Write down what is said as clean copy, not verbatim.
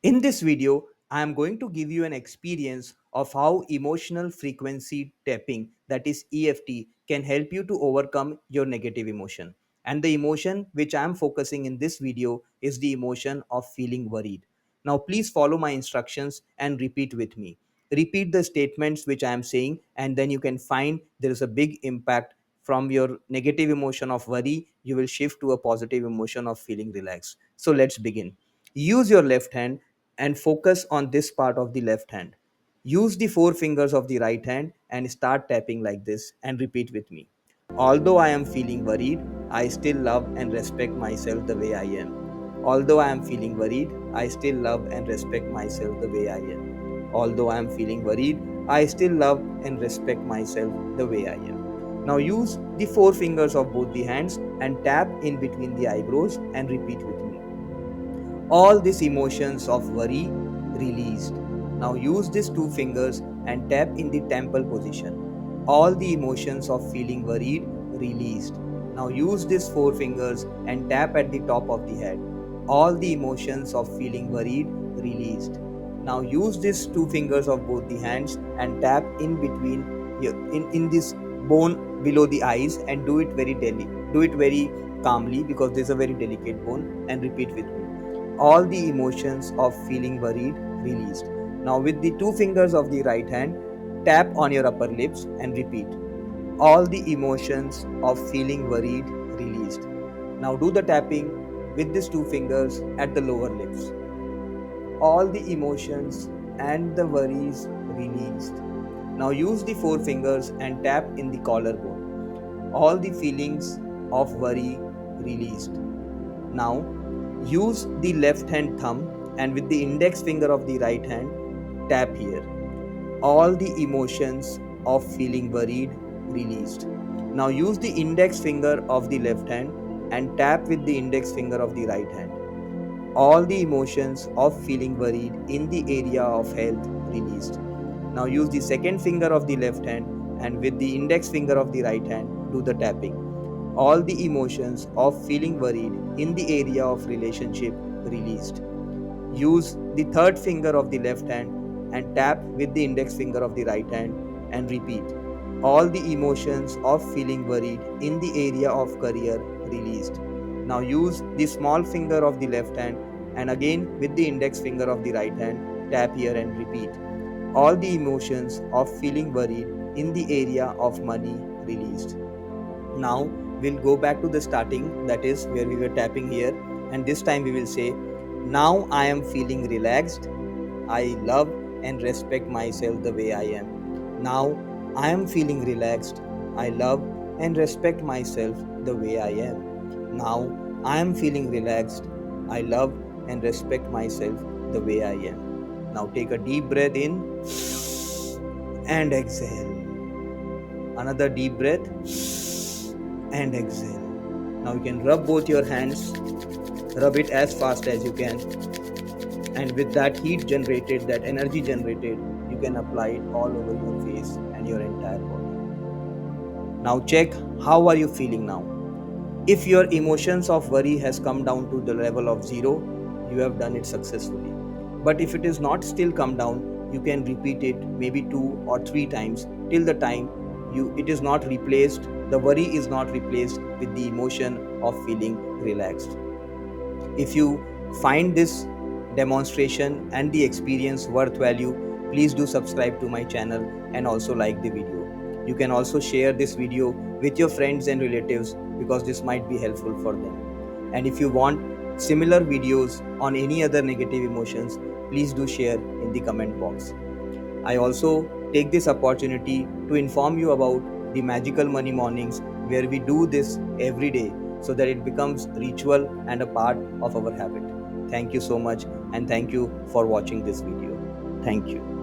In this video, I am going to give you an experience of how emotional frequency tapping, that is EFT, can help you to overcome your negative emotion. And the emotion which I am focusing in this video is the emotion of feeling worried. Now, please follow my instructions and repeat with me. Repeat the statements which I am saying, and then you can find there is a big impact from your negative emotion of worry. You will shift to a positive emotion of feeling relaxed. So, let's begin. Use your left hand and focus on this part of the left hand. Use the four fingers of the right hand and start tapping like this and repeat with me. Although I am feeling worried, I still love and respect myself the way I am. Although I am feeling worried, I still love and respect myself the way I am. Although I am feeling worried, I still love and respect myself the way I am. Now use the four fingers of both the hands and tap in between the eyebrows and repeat with me. All these emotions of worry released. Now use these two fingers and tap in the temple position. All the emotions of feeling worried released. Now use these four fingers and tap at the top of the head. All the emotions of feeling worried released. Now use these two fingers of both the hands and tap in between in this bone below the eyes and do it very calmly because this is a very delicate bone and repeat with me. All the emotions of feeling worried released. Now, with the two fingers of the right hand, tap on your upper lips and repeat. All the emotions of feeling worried released. Now, do the tapping with these two fingers at the lower lips. All the emotions and the worries released. Now, use the four fingers and tap in the collarbone. All the feelings of worry released. Now, use the left hand thumb and with the index finger of the right hand, tap here. All the emotions of feeling worried released. Now, use the index finger of the left hand and tap with the index finger of the right hand. All the emotions of feeling worried in the area of health released. Now, use the second finger of the left hand and with the index finger of the right hand, do the tapping. All the emotions of feeling worried in the area of relationship released. Use the third finger of the left hand and tap with the index finger of the right hand and repeat. All the emotions of feeling worried in the area of career released. Now use the small finger of the left hand and again with the index finger of the right hand, tap here and repeat. All the emotions of feeling worried in the area of money released. Now we'll go back to the starting, that is where we were tapping here, and this time we will say, now I am feeling relaxed. I love and respect myself the way I am. Now I am feeling relaxed. I love and respect myself the way I am. Now I am feeling relaxed. I love and respect myself the way I am. Now take a deep breath in and exhale. Another deep breath and exhale. Now you can rub both your hands, rub it as fast as you can, and with that heat generated, that energy generated, you can apply it all over your face and your entire body. Now check how are you feeling now. If your emotions of worry has come down to the level of 0, you have done it successfully. But if it is not still come down, you can repeat it maybe 2 or 3 times till the time it is not replaced, the worry is not replaced with the emotion of feeling relaxed. If you find this demonstration and the experience worth value, please do subscribe to my channel and also like the video. You can also share this video with your friends and relatives because this might be helpful for them. And if you want similar videos on any other negative emotions, please do share in the comment box. I also take this opportunity to inform you about the Magical Money Mornings, where we do this every day so that it becomes ritual and a part of our habit. Thank you so much and thank you for watching this video. Thank you.